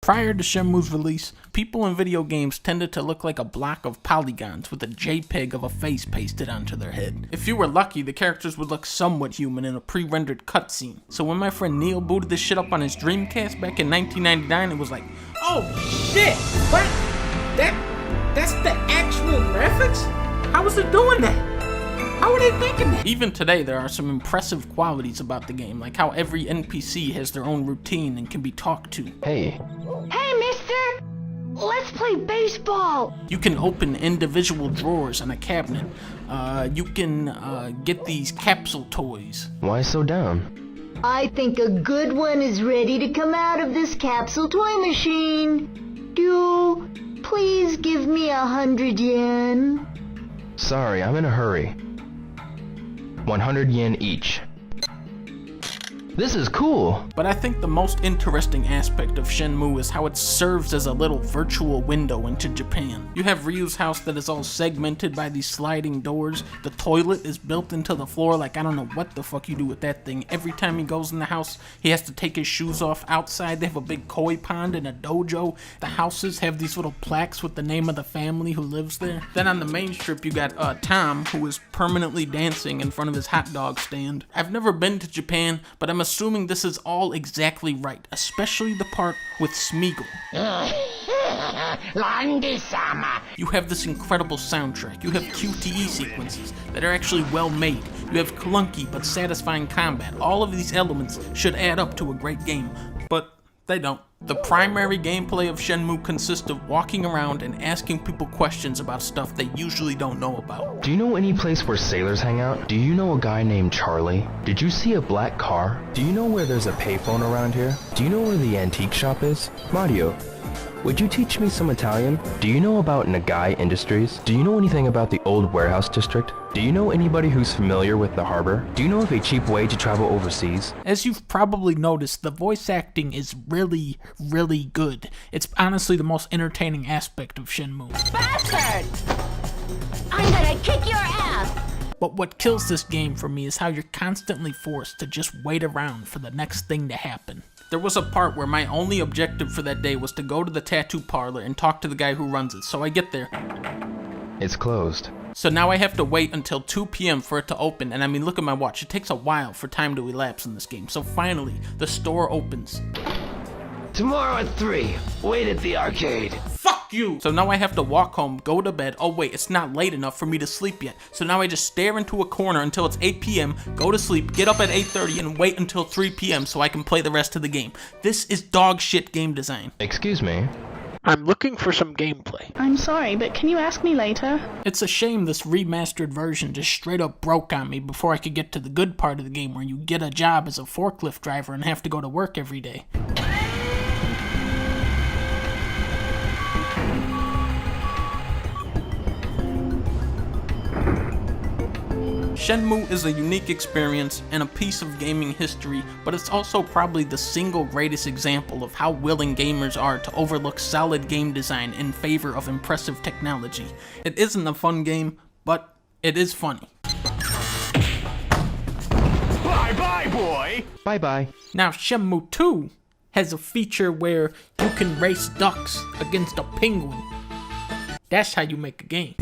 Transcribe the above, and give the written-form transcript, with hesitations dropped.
Prior to Shenmue's release, people in video games tended to look like a block of polygons with a JPEG of a face pasted onto their head. If you were lucky, the characters would look somewhat human in a pre-rendered cutscene. So when my friend Neil booted this shit up on his Dreamcast back in 1999, it was like, oh shit, what? That's the actual graphics? How was it doing that? How are they thinking that? Even today, there are some impressive qualities about the game, like how every NPC has their own routine and can be talked to. Hey, mister! Let's play baseball! You can open individual drawers in a cabinet. You can get these capsule toys. why so down? I think a good one is ready to come out of this capsule toy machine. Do please give me 100 yen? Sorry, I'm in a hurry. 100 yen each. This is cool! But I think the most interesting aspect of Shenmue is how it serves as a little virtual window into Japan. You have Ryu's house that is all segmented by these sliding doors. The toilet is built into the floor, like I don't know what the fuck you do with that thing. Every time he goes in the house, he has to take his shoes off. Outside, they have a big koi pond and a dojo. The houses have these little plaques with the name of the family who lives there. Then on the main strip, you got Tom, who is permanently dancing in front of his hot dog stand. I've never been to Japan, but I'm assuming this is all exactly right, especially the part with Smeagol. You have this incredible soundtrack, you have QTE sequences that are actually well made, you have clunky but satisfying combat. All of these elements should add up to a great game, but they don't. The primary gameplay of Shenmue consists of walking around and asking people questions about stuff they usually don't know about. Do you know any place where sailors hang out? Do you know a guy named Charlie? Did you see a black car? Do you know where there's a payphone around here? Do you know where the antique shop is? Mario, would you teach me some Italian? Do you know about Nagai Industries? Do you know anything about the old warehouse district? Do you know anybody who's familiar with the harbor? Do you know of a cheap way to travel overseas? As you've probably noticed, the voice acting is really, really good. It's honestly the most entertaining aspect of Shenmue. Bastard! I'm gonna kick your ass! But what kills this game for me is how you're constantly forced to just wait around for the next thing to happen. There was a part where my only objective for that day was to go to the tattoo parlor and talk to the guy who runs it, so I get there. It's closed. So now I have to wait until 2 p.m. for it to open, and I mean, look at my watch, it takes a while for time to elapse in this game. So finally, the store opens. Tomorrow at 3, wait at the arcade. Fuck you! So now I have to walk home, go to bed. Oh wait, it's not late enough for me to sleep yet. So now I just stare into a corner until it's 8 p.m., go to sleep, get up at 8:30, and wait until 3 p.m. so I can play the rest of the game. This is dog shit game design. Excuse me. I'm looking for some gameplay. I'm sorry, but can you ask me later? It's a shame this remastered version just straight up broke on me before I could get to the good part of the game where you get a job as a forklift driver and have to go to work every day. Shenmue is a unique experience and a piece of gaming history, but it's also probably the single greatest example of how willing gamers are to overlook solid game design in favor of impressive technology. It isn't a fun game, but it is funny. Bye-bye, boy! Bye-bye. Now, Shenmue 2 has a feature where you can race ducks against a penguin. That's how you make a game.